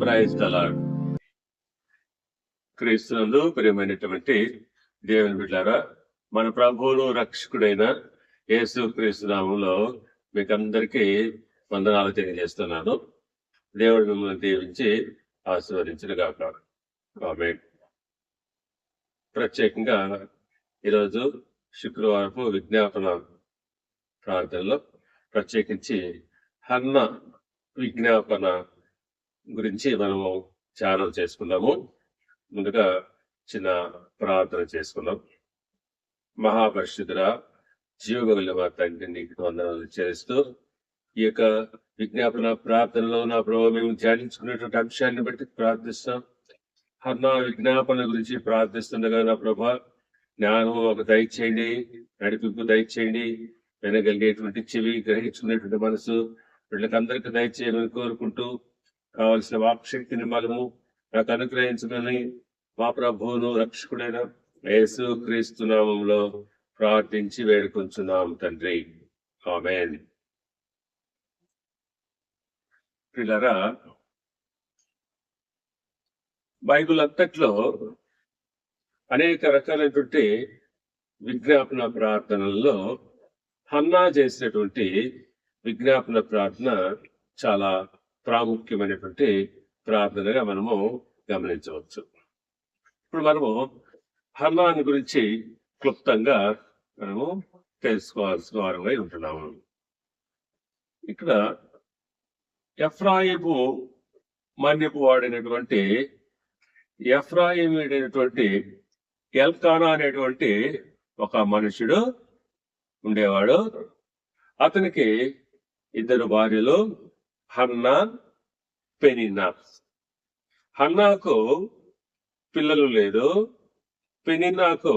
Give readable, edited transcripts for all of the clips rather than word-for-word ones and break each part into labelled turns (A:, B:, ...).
A: Praise the lord. క్రీస్తునందు ప్రియమైనటువంటి దేవుని బిడ్డలారా, మన ప్రభువును రక్షకుడైన యేసు క్రీస్తు నామములో మీకందరికీ వందనాలు తెలియజేస్తున్నాను. దేవుడు మిమ్మల్ని దీవించి ఆశీర్వదించునుగాక. ఆమేన్. ప్రత్యేకంగా ఈరోజు శుక్రవారపు విజ్ఞాపన ప్రార్థనలో ప్రత్యేకించి హన్న విజ్ఞాపన గురించి మనము ధ్యానం చేసుకుందాము. ముందుగా చిన్న ప్రార్థన చేసుకుందాం. మహాపరిశుద్ధుడా, జీవగల మా తండ్రి, నీకు వందనాలు చేస్తూ ఈ యొక్క విజ్ఞాపన ప్రార్థనలో నా ప్రభు మేము ధ్యానించుకునేటువంటి అంశాన్ని బట్టి ప్రార్థిస్తాం. హన్న విజ్ఞాపన గురించి ప్రార్థిస్తుండగా నా ప్రభా జ్ఞానం ఒక దయచేయండి, నడిపింపు దయచేయండి, వినగలిగేటువంటి చెవి, గ్రహించుకునేటువంటి మనసు వీళ్ళకందరికీ దయచేయమని కోరుకుంటూ కావలసిన వాక్శక్తిని మనము నాకు అనుగ్రహించమని మా ప్రభువును రక్షకుడైన యేసు క్రీస్తు నామములో ప్రార్థించి వేడుకొంచున్నాం తండ్రి. ఆమేన్. పిల్లరా, బైబిల్ అంతట్లో అనేక రకాలైనటువంటి విజ్ఞాపన ప్రార్థనల్లో హన్నా చేసినటువంటి విజ్ఞాపన ప్రార్థన చాలా ప్రాముఖ్యమైనటువంటి ప్రార్థనగా మనము గమనించవచ్చు. ఇప్పుడు మనము హన్నాని గురించి క్లుప్తంగా మనము తెలుసుకోవాల్సిన వారమై ఉంటున్నాము. ఇక్కడ ఎఫ్రాయిము మన్యపు వాడైనటువంటి ఎఫ్రాయిముడైనటువంటి ఎల్కానా అనేటువంటి ఒక మనుషుడు ఉండేవాడు. అతనికి ఇద్దరు భార్యలు, హన్నా, పెనిన్నా. హన్నాకు పిల్లలు లేదు, పెనిన్నాకు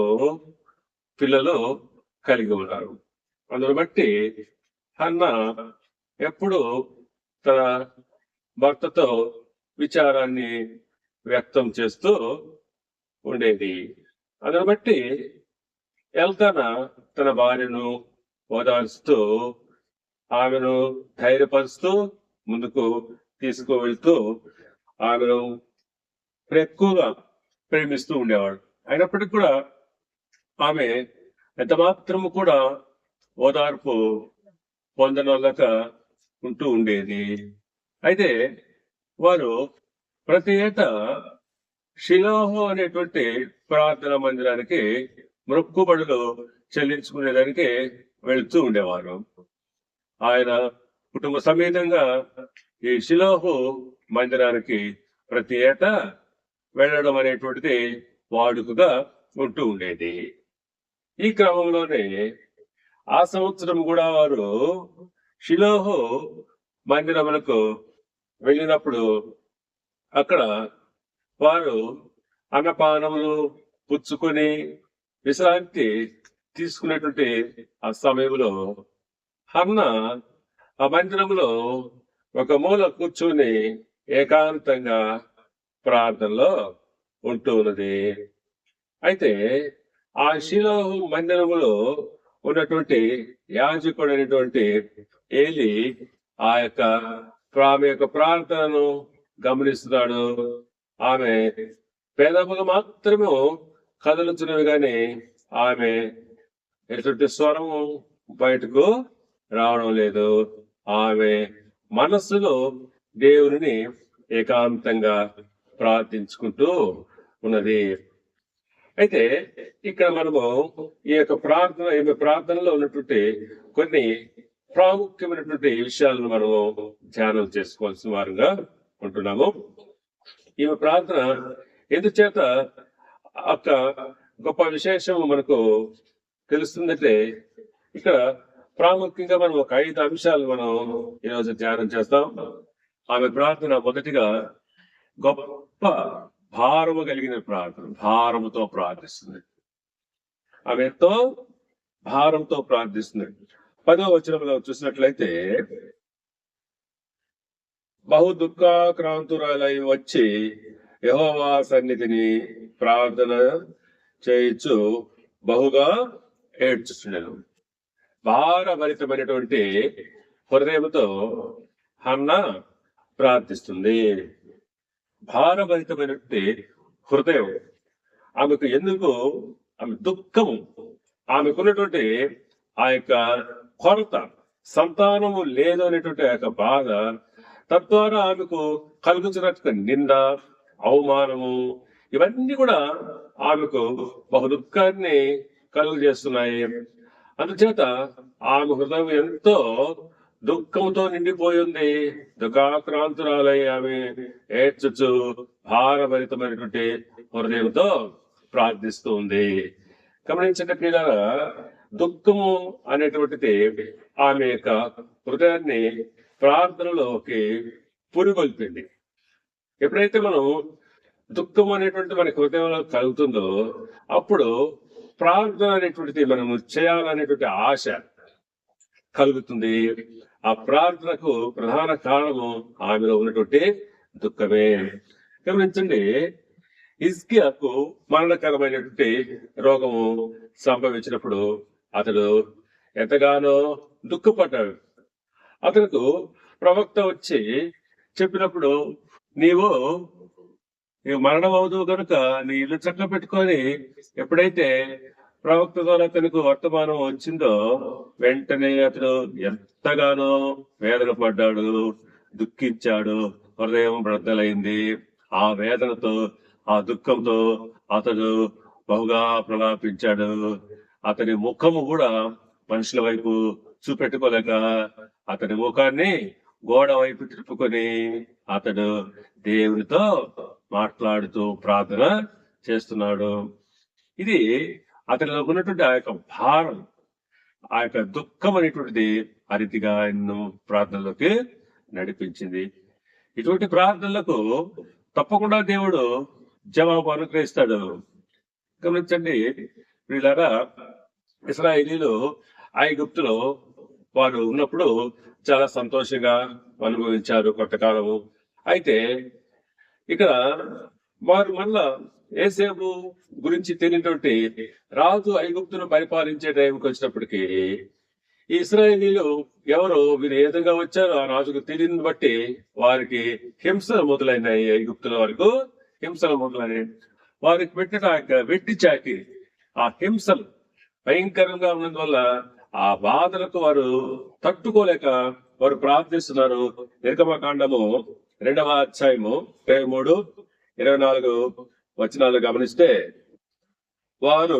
A: పిల్లలు కలిగి ఉన్నారు. అందును బట్టి హన్నా ఎప్పుడు తన భర్తతో విచారాన్ని వ్యక్తం చేస్తూ ఉండేది. అందును బట్టి ఎల్కానా తన భార్యను ఓదార్చుతూ ఆమెను ధైర్యపరుస్తూ ముందుకు తీసుకువెళ్తూ ఆమెను ఎక్కువగా ప్రేమిస్తూ ఉండేవాడు. అయినప్పటికీ కూడా ఆమె ఎంత మాత్రము కూడా ఓదార్పు పొందనొల్లక ఉంటూ ఉండేది. అయితే వారు ప్రతి ఏటా షిలోహు అనేటువంటి ప్రార్థన మందిరానికి మొక్కుబడులు చెల్లించుకునేదానికి వెళ్తూ ఉండేవారు. ఆయన కుటుంబ సమేతంగా ఈ షిలోహు మందిరానికి ప్రతి ఏటా వెళ్ళడం అనేటువంటిది వాడుకగా ఉంటూ ఉండేది. ఈ క్రమంలోనే ఆ సంవత్సరం కూడా వారు షిలోహు మందిరములకు వెళ్ళినప్పుడు అక్కడ వారు అన్నపానములు పుచ్చుకొని విశ్రాంతి తీసుకునేటువంటి ఆ సమయంలో హన్నా ఆ మందిరంలో ఒక మూల కూర్చొని ఏకాంతంగా ప్రార్థనలో ఉంటూ ఉన్నది. అయితే ఆ షిలోహు మందిరములో ఉన్నటువంటి యాజకుడు అనేటువంటి ఏలి ఆమె యొక్క ప్రార్థనను గమనిస్తున్నాడు. ఆమె పెదవులు మాత్రమే కదులుతున్నవి కానీ ఆమె ఎటువంటి స్వరము బయటకు రావడం లేదు. ఆమె మనస్సులో దేవుని ఏకాంతంగా ప్రార్థించుకుంటూ ఉన్నది. అయితే ఇక్కడ మనము ఈ యొక్క ప్రార్థనలో ఉన్నటువంటి కొన్ని ప్రాముఖ్యమైనటువంటి విషయాలను మనము ధ్యానం చేసుకోవాల్సిన వారుగా ఉంటున్నాము. ఈమె ప్రార్థన ఎందుచేత ఒక గొప్ప విశేషం మనకు తెలుస్తుందంటే, ఇక్కడ ప్రాముఖ్యంగా మనం ఒక 5 అంశాలు మనం ఈరోజు ధ్యానం చేస్తాం. ఆమె ప్రార్థన మొదటిగా గొప్ప భారము కలిగిన ప్రార్థన, భారముతో ప్రార్థిస్తుంది. ఆమె ఎంతో భారంతో ప్రార్థిస్తుంది. 10వ వచనంలో చూసినట్లయితే, బహు దుఃఖాక్రాంతురాలై వచ్చి యెహోవా సన్నిధిని ప్రార్థన చేయించు బహుగా ఏడ్చుచుండెను. భారభరితమైనటువంటి హృదయంతో హన్నా ప్రార్థిస్తుంది. భారభరితమైనటువంటి హృదయం. ఆమెకు ఎందుకు ఆమె దుఃఖము, ఆమెకున్నటువంటి ఆ యొక్క కొరత, సంతానము లేదు అనేటువంటి ఆ యొక్క బాధ, తద్వారా ఆమెకు కలుగుతున్నట్టు నింద, అవమానము, ఇవన్నీ కూడా ఆమెకు బహు దుఃఖాన్ని కలుగు చేస్తున్నాయి. అందుచేత ఆమె హృదయం ఎంతో దుఃఖంతో నిండిపోయి ఉంది. దుఃఖాక్రాంతురాలై ఆమె ఏడ్చుచు భారభరితమైనటువంటి హృదయంతో ప్రార్థిస్తూ ఉంది. గమనించండి ప్రియులారా, దుఃఖము అనేటువంటిది ఆమె యొక్క హృదయాన్ని ప్రార్థనలోకి పురిగొల్పింది. ఎప్పుడైతే మనం దుఃఖం అనేటువంటి మన హృదయంలో కలుగుతుందో అప్పుడు ప్రార్థన అనేటువంటిది మనము చేయాలనేటువంటి ఆశ కలుగుతుంది. ఆ ప్రార్థనకు ప్రధాన కారణము ఆమెలో ఉన్నటువంటి దుఃఖమే. గమనించండి, హిజ్కియాకు మరణకరమైనటువంటి రోగము సంభవించినప్పుడు అతడు ఎంతగానో దుఃఖపడ్డాడు. అతనికి ప్రవక్త వచ్చి చెప్పినప్పుడు, నీవు మరణం అవుదు కనుక నీ ఇల్లు చక్క పెట్టుకొని, ఎప్పుడైతే ప్రవక్త ద్వారా అతనికి వర్తమానం వచ్చిందో వెంటనే అతడు ఎంతగానో వేదన పడ్డాడు, దుఃఖించాడు, హృదయం బ్రద్దలైంది. ఆ వేదనతో, ఆ దుఃఖంతో అతడు బహుగా ప్రలాపించాడు. అతని ముఖము కూడా మనుషుల వైపు చూపెట్టుకోలేక అతని ముఖాన్ని గోడ వైపు తిప్పుకొని అతడు దేవునితో మాట్లాడుతూ ప్రార్థన చేస్తున్నాడు. ఇది అతనిలో ఉన్నటువంటి ఆ యొక్క భారం, ఆ యొక్క దుఃఖం అనేటువంటిది ఆ రీతిగా ఆయన్ను ప్రార్థనలోకి నడిపించింది. ఇటువంటి ప్రార్థనలకు తప్పకుండా దేవుడు జవాబు అనుగ్రహిస్తాడు. గమనించండి వీళ్ళారా, ఇశ్రాయేలీలు ఐగుప్తులో వారు ఉన్నప్పుడు చాలా సంతోషంగా అనుభవించారు కొంతకాలము. అయితే ఇక్కడ వారు మళ్ళా యోసేపు గురించి తెలియనటువంటి రాజు ఐగుప్తును పరిపాలించే టైంకి వచ్చినప్పటికీ ఈ ఇశ్రాయేలీలు ఎవరు, వీరు ఏ విధంగా వచ్చారో ఆ రాజుకు తెలియని బట్టి వారికి హింసలు మొదలైనాయి. ఐగుప్తుల వరకు హింసలు మొదలైనాయి. వారికి పెట్టిన ఆ యొక్క వెట్టి చాకి, ఆ హింసలు భయంకరంగా ఉన్నందువల్ల ఆ బాధలకు వారు తట్టుకోలేక వారు ప్రార్థిస్తున్నారు. నిర్గమకాండము 2వ అధ్యాయము 23, 24 వచనాలు గమనిస్తే, వారు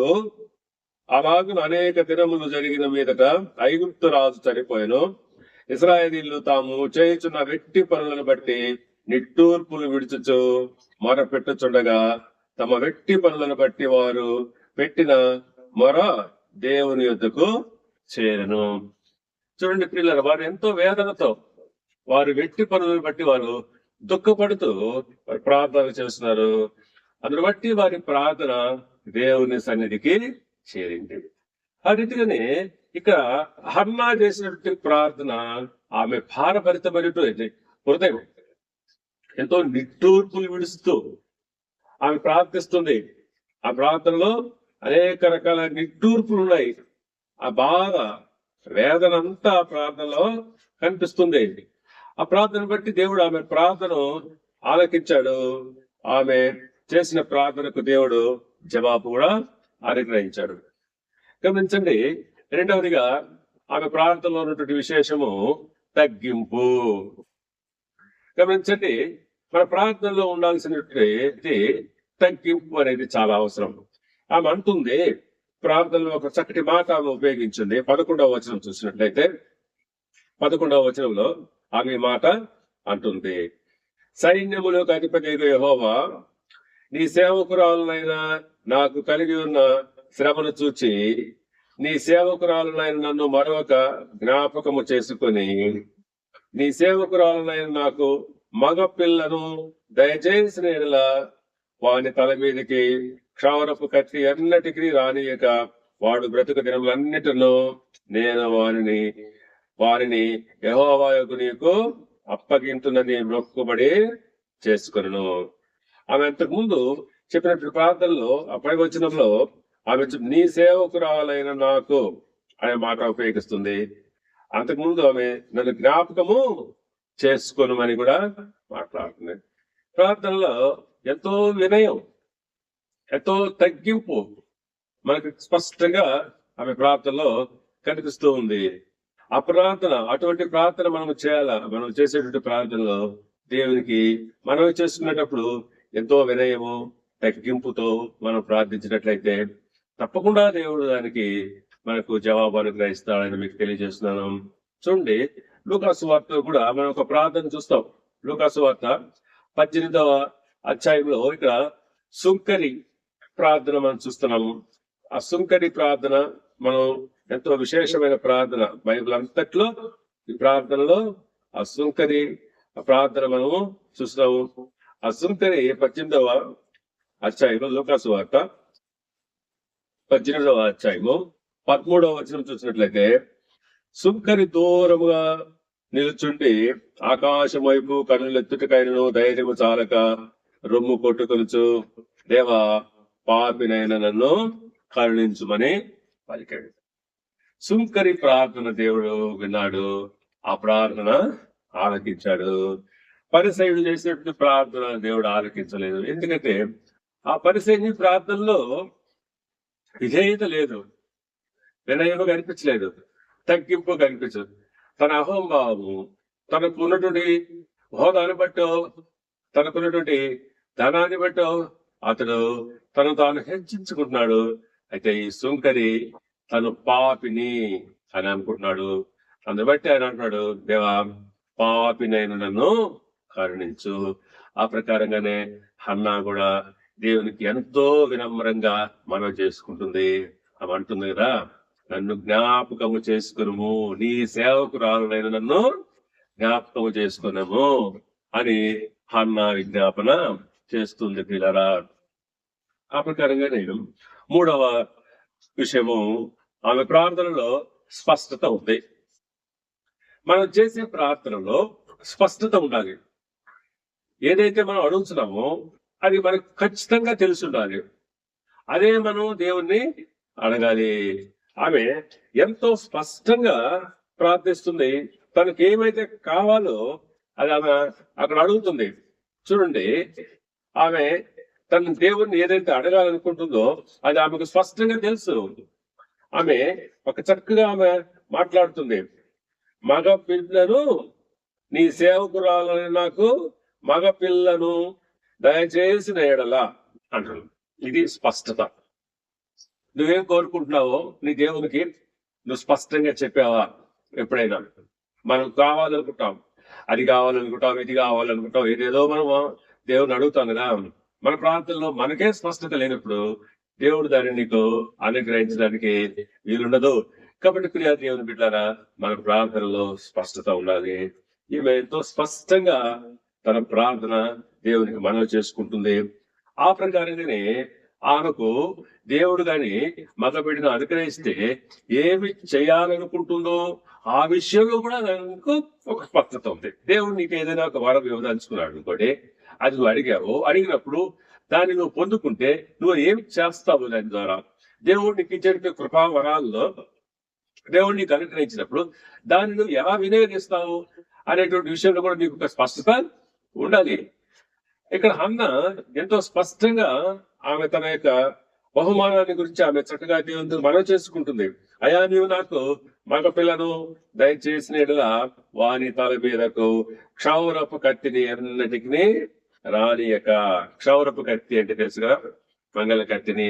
A: అలాగున అనేక దినములు జరిగిన మీదట ఐగుప్తు రాజు చనిపోయాను. ఇశ్రాయేలీయులు తాము చేయుచున్న వెట్టి పనులను బట్టి నిట్టూర్పులు విడుచుచు మొర పెట్టుచుండగా తమ వెట్టి పనులను బట్టి వారు పెట్టిన మొర దేవుని యొద్దకు చేరను. చూడండి పిల్లలు, వారు ఎంతో వేదనతో వారు వెట్టి పనులను బట్టి వారు దుఃఖపడుతూ వారు ప్రార్థన చేస్తున్నారు. అందును బట్టి వారి ప్రార్థన దేవుని సన్నిధికి చేరింది. ఆ రీతిగానే ఇక్కడ హన్నా చేసినటువంటి ప్రార్థన, ఆమె భారభరితమైనటువంటి హృదయం ఎంతో నిట్టూర్పులు విడుస్తూ ఆమె ప్రార్థిస్తుంది. ఆ ప్రార్థనలో అనేక రకాల నిట్టూర్పులు ఉన్నాయి. ఆ బాధ, వేదన అంతా ఆ ప్రార్థనలో కనిపిస్తుంది. ఆ ప్రార్థన బట్టి దేవుడు ఆమె ప్రార్థన ఆలకించాడు. ఆమె చేసిన ప్రార్థనకు దేవుడు జవాబు కూడా అనుగ్రహించాడు. గమనించండి, రెండవదిగా ఆమె ప్రార్థనలో ఉన్నటువంటి విశేషము తగ్గింపు. గమనించండి, మన ప్రార్థనలో ఉండాల్సినటువంటి తగ్గింపు అనేది చాలా అవసరం. ఆమె అంటుంది, ప్రార్థనలో ఒక చక్కటి మాట ఆమె ఉపయోగించింది. 11వ వచనం చూసినట్లయితే 11వ వచనంలో ఆమె మాట అంటుంది, సైన్యములకు అధిపతి యెహోవా, నీ సేవకురాలనైనా నాకు కలిగి ఉన్న శ్రమను చూచి నీ సేవకురాలనైనా నన్ను మరొక జ్ఞాపకము చేసుకుని నీ సేవకురాలనైనా నాకు మగ పిల్లను దయచేసిన యెడల వాని తల మీదకి క్షౌరపు కత్తి ఎన్నటికీ రానియక వాడు బ్రతుకు దినములన్నిటిలో నేను వారిని యెహోవాకు నీకు అప్పగింతున్నది మొక్కుబడి చేసుకును. ఆమె అంతకు ముందు చెప్పినట్టు ప్రార్థనలో ఆ పై వచనంలో ఆమె నీ సేవకురాలైన నాకు అనే మాట ఉపయోగిస్తుంది. అంతకుముందు ఆమె నన్ను జ్ఞాపకము చేసుకోను అని కూడా మాట్లాడుతుంది. ప్రార్థనలో ఎంతో వినయం, ఎంతో తగ్గింపు మనకు స్పష్టంగా ఆమె ప్రార్థనలో కనిపిస్తూ ఉంది. ఆ ప్రార్థన, అటువంటి ప్రార్థన మనం చేయాలా. మనం చేసేటువంటి ప్రార్థనలో దేవునికి మనం చేసుకునేటప్పుడు ఎంతో వినయము, తగ్గింపుతో మనం ప్రార్థించినట్లయితే తప్పకుండా దేవుడు దానికి మనకు జవాబు అనుగ్రహిస్తాడని మీకు తెలియజేస్తున్నాను. చూడండి, లూకాసు వార్తలో కూడా మనం ఒక ప్రార్థన చూస్తాం. లూకాసు వార్త 18వ అధ్యాయంలో ఇక్కడ సుంకరి ప్రార్థన మనం చూస్తున్నాము. ఆ సుంకరి ప్రార్థన మనం ఎంతో విశేషమైన ప్రార్థన. బైబిల్ అంతట్లో ఈ ప్రార్థనలో ఆ సుంకరి ప్రార్థన మనము చూస్తాము. ఆ సుంకరి 18వ అధ్యాయంలో, లూకాసు వార్త 18వ అధ్యాయము 13వ వచనం చూసినట్లయితే, సుంకరి దూరముగా నిలుచుండి ఆకాశం వైపు కన్నులెత్తుటకైనను ధైర్యము చాలక రొమ్ము కొట్టుకొనుచు, దేవా పాపినైన నన్ను కరుణించుమని పలికాడు. సుంకరి ప్రార్థన దేవుడు విన్నాడు, ఆ ప్రార్థన ఆలకించాడు. పరిసయ్యుడు చేసినటువంటి ప్రార్థన దేవుడు ఆలకించలేదు. ఎందుకంటే ఆ పరిసయ్యుని ప్రార్థనలో విధేయత లేదు, వినయము కనిపించలేదు, తగ్గింపు కనిపించదు. తన అహంభావము, తనకున్నటువంటి హోదాన్ని బట్టో, తనకున్నటువంటి ధనాన్ని బట్టో అతడు తను తాను హెచ్చించుకుంటున్నాడు. అయితే ఈ సుంకరి తను పాపిని అని అనుకుంటున్నాడు. అందుని బట్టి ఆయన అంటున్నాడు, దేవా పాపినైన నన్ను కరుణించు. ఆ ప్రకారంగానే హన్నా కూడా దేవునికి ఎంతో వినమ్రంగా మనం చేసుకుంటుంది. ఆమె అంటుంది కదా, నన్ను జ్ఞాపకము చేసుకును, నీ సేవకురాలైన నన్ను జ్ఞాపకము చేసుకున్నాము అని హన్నా విజ్ఞాపన చేస్తుంది పిల్లరా. ఆ ప్రకారంగానే 3వ విషయము, ఆమె ప్రార్థనలో స్పష్టత ఉంది. మనం చేసే ప్రార్థనలో స్పష్టత ఉండాలి. ఏదైతే మనం అడుగుతున్నామో అది మనకు ఖచ్చితంగా తెలిసి ఉండాలి. అదే మనం దేవుణ్ణి అడగాలి. ఆమె ఎంతో స్పష్టంగా ప్రార్థిస్తుంది. తనకి ఏమైతే కావాలో అది ఆమె అక్కడ అడుగుతుంది. చూడండి, ఆమె తన దేవుణ్ణి ఏదైతే అడగాలనుకుంటుందో అది ఆమెకు స్పష్టంగా తెలుసు. ఆమె ఒక చక్కగా ఆమె మాట్లాడుతుంది, మగ పిల్లను నీ సేవకురాలని నాకు మగ పిల్లను దయచేసిన ఎడలా అంటారు. ఇది స్పష్టత. నువ్వేం కోరుకుంటున్నావో నీ దేవునికి నువ్వు స్పష్టంగా చెప్పావా? ఎప్పుడైనా మనం కావాలనుకుంటాం, అది కావాలనుకుంటాం, ఇది కావాలనుకుంటాం, ఏదేదో మనం దేవుని అడుగుతాం కదా. మన ప్రాంతంలో మనకే స్పష్టత లేనప్పుడు దేవుడు దాన్ని నీకు అనుగ్రహించడానికి వీలుండదు. కాబట్టి ప్రియా దేవుని బిడ్డలారా, మన ప్రార్థనలో స్పష్టత ఉండాలి. ఈమె ఎంతో స్పష్టంగా తన ప్రార్థన దేవునికి మనవి చేసుకుంటుంది. ఆ ప్రకారంగానే ఆమెకు దేవుడు గాని మగబిడ్డను అనుగ్రహిస్తే ఏమి చేయాలనుకుంటుందో ఆ విషయంలో కూడా దానికి ఒక స్పష్టత ఉంది. దేవుడు నీకు ఏదైనా ఒక వరం ఇవ్వదలుచుకున్నాడు అనుకోండి, అది నువ్వు అడిగావు. అడిగినప్పుడు దాన్ని నువ్వు పొందుకుంటే నువ్వు ఏమి చేస్తావు దాని ద్వారా. దేవుడు నీకు ఇచ్చే కృపా వరాల్లో దేవుడు నీకు అనుగ్రహించినప్పుడు దాన్ని నువ్వు ఎలా వినియోగిస్తావు అనేటువంటి విషయంలో కూడా నీకు ఒక స్పష్టత ఉండాలి. ఇక్కడ హన్న ఎంతో స్పష్టంగా ఆమె తన యొక్క బహుమానాన్ని గురించి ఆమె చక్కగా దేవునితో మనం చేసుకుంటుంది. అయా, నీవు నాకు మగ పిల్లను దయచేసిన ఎడలా వాని తల మీదకు క్షౌరపు కత్తిని ఎన్నటికి రానియక. క్షౌరపు కత్తి అంటే తెలుసుగా, మంగళ కత్తిని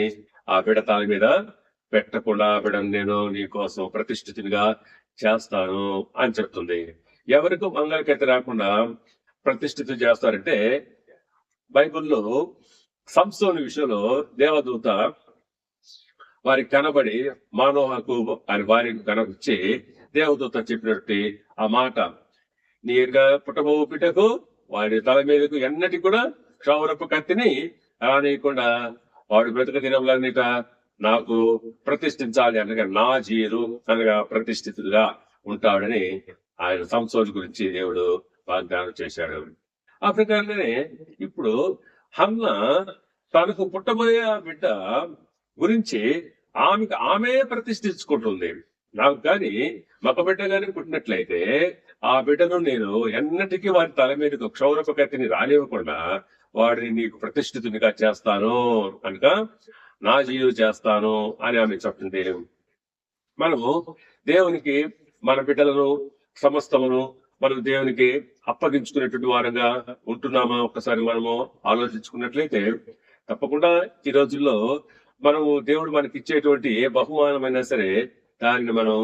A: ఆ బిడ్డ తల మీద పెట్టకుండా బిడ్డను నేను నీ కోసం ప్రతిష్ఠితునిగా చేస్తాను అని చెప్తుంది. ఎవరికి మంగళ కత్తి రాకుండా ప్రతిష్ఠిత చేస్తారంటే, బైబిల్లో సంసోను విషయంలో దేవదూత వారికి కనబడి మానోహకు అని వారికి కనబచ్చి దేవదూత చెప్పినట్టు ఆ మాట, నీ యొక్క పుట్టబో బిడ్డకు వాడి తల మీదకు ఎన్నటి కూడా క్షౌరపు కత్తిని రానియకుండా వాడు బ్రతుక దినములన్నిట నాకు ప్రతిష్ఠించాలి అనగా నాజీరు అనగా ప్రతిష్ఠితుడుగా ఉంటాడని ఆయన సంసోను గురించి దేవుడు వాగ్దానం చేశాడు. ఆ ప్రకారంగానే ఇప్పుడు హన్న తనకు పుట్టబోయే బిడ్డ గురించి ఆమె ప్రతిష్ఠించుకుంటుంది. నాకు కానీ మగ బిడ్డ గాని పుట్టినట్లయితే ఆ బిడ్డను నేను ఎన్నటికీ వారి తల మీదకు క్షౌరపు కత్తిని రానివ్వకుండా వాడిని నీకు ప్రతిష్ఠితునిగా చేస్తాను కనుక నా జీవి చేస్తాను అని ఆమె చెప్తుంది. మనము దేవునికి మన బిడ్డలను సమస్తమును మనం దేవునికి అప్పగించుకునేటువంటి వారంగా ఉంటున్నామా ఒక్కసారి మనము ఆలోచించుకున్నట్లయితే తప్పకుండా ఈ రోజుల్లో మనము దేవుడు మనకి ఇచ్చేటువంటి ఏ బహుమానమైనా సరే దాన్ని మనం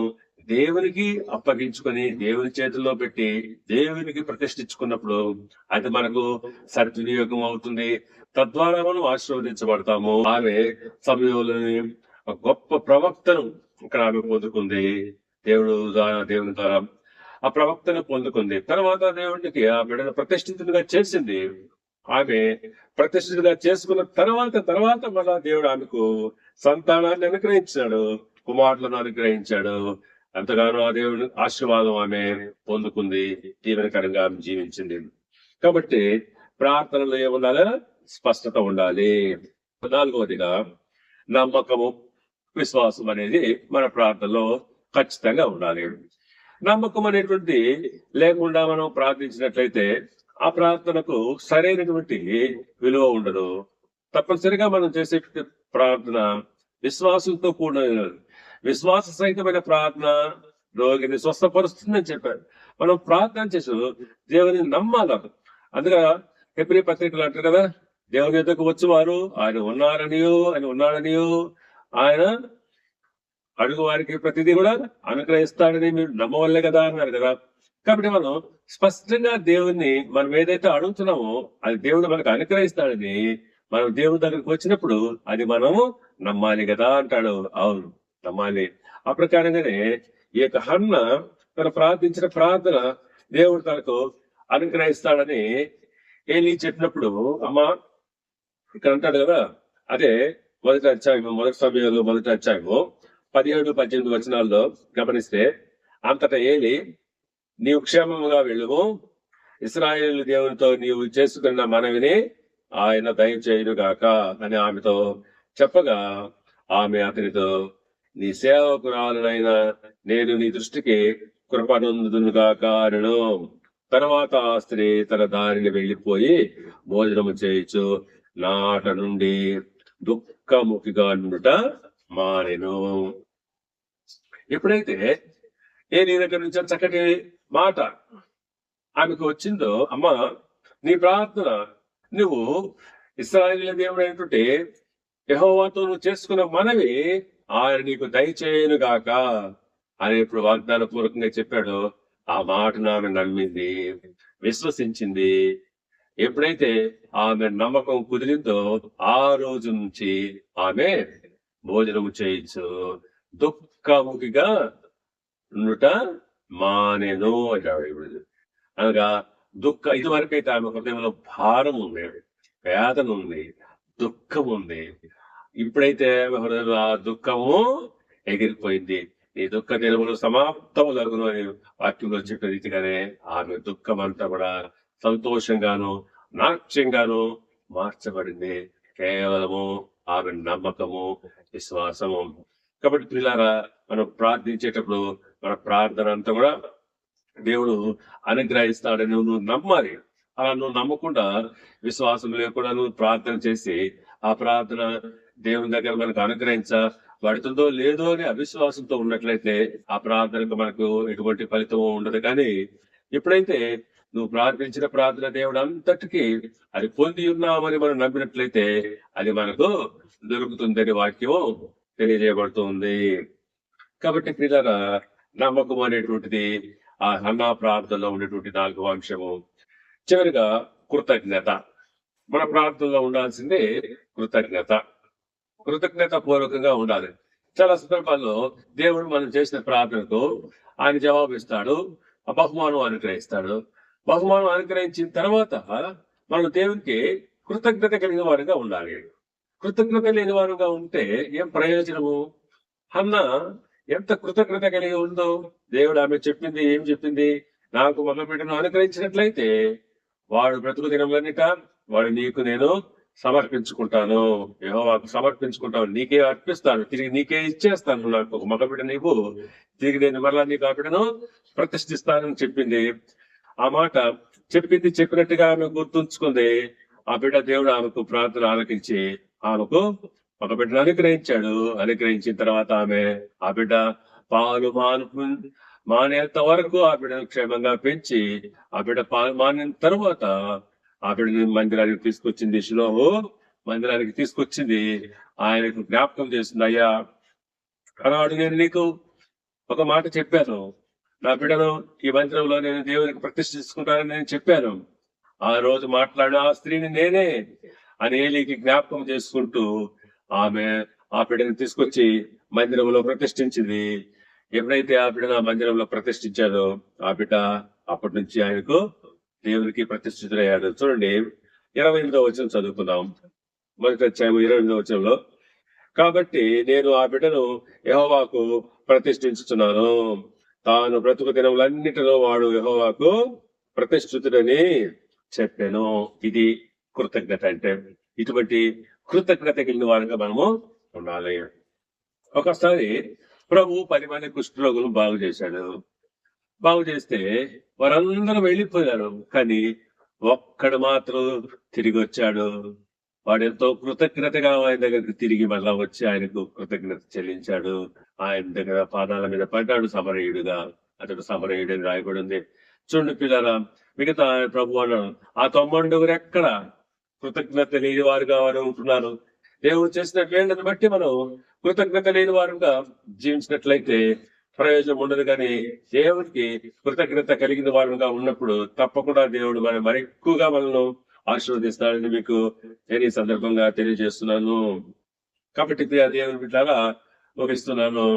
A: దేవునికి అప్పగించుకొని దేవుని చేతుల్లో పెట్టి దేవునికి ప్రతిష్ఠించుకున్నప్పుడు అది మనకు సద్వినియోగం అవుతుంది. తద్వారా మనం ఆశీర్వదించబడతాము. ఆమె సమయంలోని గొప్ప ప్రవక్తను ఇక్కడ ఆమె పొందుకుంది. దేవుని ద్వారా ఆ ప్రవక్తను పొందుకుంది. తర్వాత దేవుడికి ఆ బిడ్డను ప్రతిష్ఠితునిగా చేసింది. ఆమె ప్రతిష్ఠితుగా చేసుకున్న తర్వాత మళ్ళా దేవుడు ఆమెకు సంతానాన్ని అనుగ్రహించాడు, కుమారులను అనుగ్రహించాడు. ఎంతగానో ఆ దేవుడి ఆశీర్వాదం ఆమె పొందుకుంది, దీవెనకరంగా ఆమె జీవించింది. కాబట్టి ప్రార్థనలో ఏముండాలి? స్పష్టత ఉండాలి. 4వదిగా నమ్మకము, విశ్వాసం అనేది మన ప్రార్థనలో ఖచ్చితంగా ఉండాలి. నమ్మకం అనేటువంటి లేకుండా మనం ప్రార్థించినట్లయితే ఆ ప్రార్థనకు సరైనటువంటి విలువ ఉండదు. తప్పనిసరిగా మనం చేసే ప్రార్థన విశ్వాసంతో కూడిన విశ్వాస సహితమైన ప్రార్థన రోగిని స్వస్థపరుస్తుందని చెప్పారు. మనం ప్రార్థన చేసి దేవుని నమ్మాలి. అందుగా హెబ్రీ పత్రికలు అంటారు కదా, దేవుని ఎదుకు వచ్చేవారు ఆయన ఉన్నాడనియో ఆయన అడుగు వారికి ప్రతిదీ కూడా అనుగ్రహిస్తాడని మీరు నమ్మవల్లే కదా అన్నారు కదా. కాబట్టి మనం స్పష్టంగా దేవుణ్ణి మనం ఏదైతే అడుగుతున్నామో అది దేవుడు మనకు అనుగ్రహిస్తాడని మనం దేవుడి దగ్గరికి వచ్చినప్పుడు అది మనము నమ్మాలి కదా అంటాడు. అవును, నమ్మాలి. ఆ ప్రకారంగానే ఈ యొక్క హన్న తను ప్రార్థించిన ప్రార్థన దేవుడు తనకు అనుగ్రహిస్తాడని ఏలీ చెప్పినప్పుడు, అమ్మా ఇక్కడ అంటాడు కదా, అదే మొదటి సమయంలో మొదటి అధ్యాయము 17-18 వచనాల్లో గమనిస్తే, అంతటా ఏలీ నీవు క్షేమముగా వెళ్ళుము, ఇశ్రాయేలు దేవునితో నీవు చేసుకున్న మనవిని ఆయన దయచేయునుగాక అని ఆమెతో చెప్పగా ఆమె అతనితో, నీ సేవకురాలనైనా నేను నీ దృష్టికి కృపనొందునుగాక అనెను. తర్వాత ఆ స్త్రీ తన దారిని వెళ్లిపోయి భోజనము చేయించు నాట నుండి దుఃఖముఖిగా నుండుట మానెను. ఎప్పుడైతే నీ దగ్గర నుంచి చక్కటి మాట ఆమెకు వచ్చిందో, అమ్మా నీ ప్రార్థన నువ్వు ఇశ్రాయేలు దేవుడు అయినటువంటి యెహోవాతో నువ్వు చేసుకున్న మనవి ఆయన నీకు దయచేయను గాక అని ఇప్పుడు వాగ్దాన పూర్వకంగా చెప్పాడు. ఆ మాటను ఆమె నమ్మింది, విశ్వసించింది. ఎప్పుడైతే ఆమె నమ్మకం కుదిరిందో ఆ రోజు నుంచి ఆమె భోజనము చేయించు దుఃఖముఖిగా ఉండుట మానెను అంటాడు. అనగా ఇదివరకైతే ఆమె హృదయంలో భారం ఉంది, వేదన ఉంది, దుఃఖం ఉంది. ఇప్పుడైతే హృదయంలో ఆ దుఃఖము ఎగిరిపోయింది. ఈ దుఃఖ దినములు సమాప్తములగును అని వాక్యంలో చెప్పిన రీతిగానే ఆమె దుఃఖం అంతా కూడా సంతోషంగాను నాట్యంగాను మార్చబడింది. కేవలము ఆమె నమ్మకము, విశ్వాసము. కాబట్టి పిల్లారా, మనం ప్రార్థించేటప్పుడు మన ప్రార్థన అంతా కూడా దేవుడు అనుగ్రహిస్తాడని నువ్వు నమ్మాలి. అలా నువ్వు నమ్మకుండా విశ్వాసం లేకుండా నువ్వు ప్రార్థన చేసి ఆ ప్రార్థన దేవుని దగ్గర మనకు అనుగ్రహించబడుతుందో లేదో అని అవిశ్వాసంతో ఉన్నట్లయితే ఆ ప్రార్థనకు మనకు ఎటువంటి ఫలితం ఉండదు. కానీ ఎప్పుడైతే నువ్వు ప్రార్థించిన ప్రార్థన దేవుడు అంతటికీ అది పొంది ఉన్నామని మనం నమ్మినట్లయితే అది మనకు దొరుకుతుందని వాక్యం తెలియజేయబడుతుంది. కాబట్టి పిల్లరా, నమ్మకం అనేటువంటిది ఆ హన్నా ప్రార్థనలో ఉండేటువంటి 4వ అంశము. చివరిగా కృతజ్ఞత. మన ప్రార్థనలో ఉండాల్సిందే కృతజ్ఞత పూర్వకంగా ఉండాలి. చాలా సందర్భాల్లో దేవుడు మనం చేసిన ప్రార్థనకు ఆయన జవాబు ఇస్తాడు, ఆ బహుమానం అనుగ్రహిస్తాడు. బహుమానం అనుగ్రహించిన తర్వాత మనం దేవునికి కృతజ్ఞత కలిగిన వారుగా ఉండాలి. కృతజ్ఞత లేని వారుగా ఉంటే ఏం ప్రయోజనము? హన్న ఎంత కృతజ్ఞత కలిగి ఉందో, దేవుడు ఆమె ఏం చెప్పింది? నాకు మగ బిడ్డను అనుగ్రహించినట్లయితే వాడు బ్రతుకు దినములన్నిట వాడు నీకు నేను సమర్పించుకుంటాను, యెహోవాకు సమర్పించుకుంటాను, నీకే అర్పిస్తాను, తిరిగి నీకే ఇచ్చేస్తాను. నాకు ఒక మగబిడ్డ నీవు, తిరిగి నేను మరలా నీకు ఆ బిడ్డను ప్రతిష్ఠిస్తానని చెప్పింది. ఆ మాట చెప్పింది చెప్పినట్టుగా ఆమె గుర్తుంచుకుంది. ఆ బిడ్డ దేవుడు ఆమెకు ప్రార్థన ఆలకించి ఆమెకు ఒక బిడ్డను అనుగ్రహించాడు. అనుగ్రహించిన తర్వాత ఆ బిడ్డ పాలు మానేంత వరకు ఆ బిడ్డను క్షేమంగా పెంచి, ఆ బిడ్డ పాలు మానిన తర్వాత ఆ బిడ్డని మందిరానికి తీసుకొచ్చింది. శిలోహు మందిరానికి తీసుకొచ్చింది. ఆయనకు జ్ఞాపకం చేస్తుంది, అయ్యా ఆనాడు నేను నీకు ఒక మాట చెప్పాను, నా బిడ్డను ఈ మందిరంలో నేను దేవునికి ప్రతిష్ఠించుకుంటానని నేను చెప్పాను. ఆ రోజు మాట్లాడిన ఆ స్త్రీని నేనే అని ఏలీకి జ్ఞాపకం చేసుకుంటూ ఆమె ఆ బిడ్డను తీసుకొచ్చి మందిరంలో ప్రతిష్ఠించింది. ఎప్పుడైతే ఆ బిడ్డను ఆ మందిరంలో ప్రతిష్ఠించాడో ఆ బిడ్డ అప్పటి నుంచి ఆయనకు దేవునికి ప్రతిష్ఠితుడయ్యాడు. చూడండి 28వ వచనం చదువుకుందాం. మొదటి అధ్యాయం 28వ వచనంలో, కాబట్టి నేను ఆ బిడ్డను యెహోవాకు ప్రతిష్ఠించుచున్నాను, తాను బ్రతుకు దినములన్నిటిలో వాడు యెహోవాకు ప్రతిష్ఠితుడని చెప్పాను. ఇది కృతజ్ఞత అంటే. ఇటువంటి కృతజ్ఞత కలిగిన వారిగా మనము ఉండాలి. ఒకసారి ప్రభు 10 మంది కుష్ఠరోగులను బాగు చేశాడు. బాగు చేస్తే వారందరూ వెళ్ళిపోయారు, కానీ ఒక్కడు మాత్రం తిరిగి వచ్చాడు. వాడు ఎంతో కృతజ్ఞతగా ఆయన దగ్గరికి తిరిగి మళ్ళా వచ్చి ఆయనకు కృతజ్ఞత చెల్లించాడు. ఆయన దగ్గర పాదాల మీద పడ్డాడు సమరయుడుగా. అతడు సమరయుడని రాయబడి ఉంది. చూడండి పిల్లరా, మిగతా ప్రభు అన్నాడు, ఆ 90 ఎక్కడ కృతజ్ఞత లేని వారుగా వారు ఉంటున్నారు. దేవుడు చేసిన మేళ్ళను బట్టి మనం కృతజ్ఞత లేని వారుగా జీవించినట్లయితే ప్రయోజనం ఉండదు. కానీ దేవుడికి కృతజ్ఞత కలిగిన వారుగా ఉన్నప్పుడు తప్పకుండా దేవుడు మరి ఎక్కువగా మనల్ని ఆశీర్వదిస్తాడని మీకు నేను ఈ సందర్భంగా తెలియజేస్తున్నాను. కాబట్టి దేవుని బిడ్డలారా ముగిస్తున్నాను.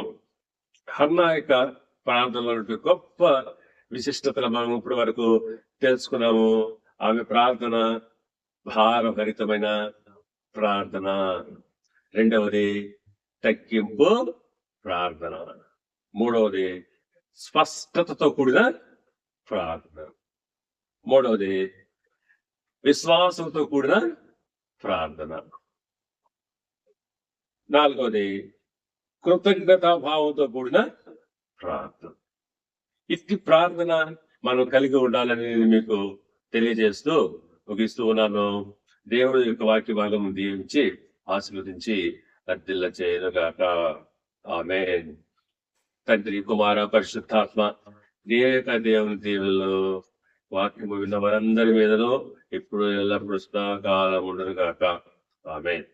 A: హన్నా యొక్క ప్రాంతంలో గొప్ప విశిష్టతలు మనం ఇప్పటి వరకు తెలుసుకున్నాము. ఆమె ప్రార్థన భారభరితమైన ప్రార్థన. రెండవది తగ్గింపు ప్రార్థన. మూడవది స్పష్టతతో కూడిన ప్రార్థన. మూడవది విశ్వాసంతో కూడిన ప్రార్థన. నాలుగవది కృతజ్ఞతా భావంతో కూడిన ప్రార్థన. ఇట్టి ప్రార్థన మనం కలిగి ఉండాలని మీకు తెలియజేస్తూ ముగిస్తూ ఉన్నాను. దేవుడు యొక్క వాక్య భాగం దీవించి ఆశీర్వదించి వర్ధిల్ల చేయనుగాక. ఆమేన్. తండ్రి, కుమార, పరిశుద్ధాత్మ దేవుని దీవెనలు వాక్యము విన్న వారందరి మీదను ఇప్పుడు ఎల్లప్పుడు సదాకాలం ఉండనుగాక. ఆమేన్.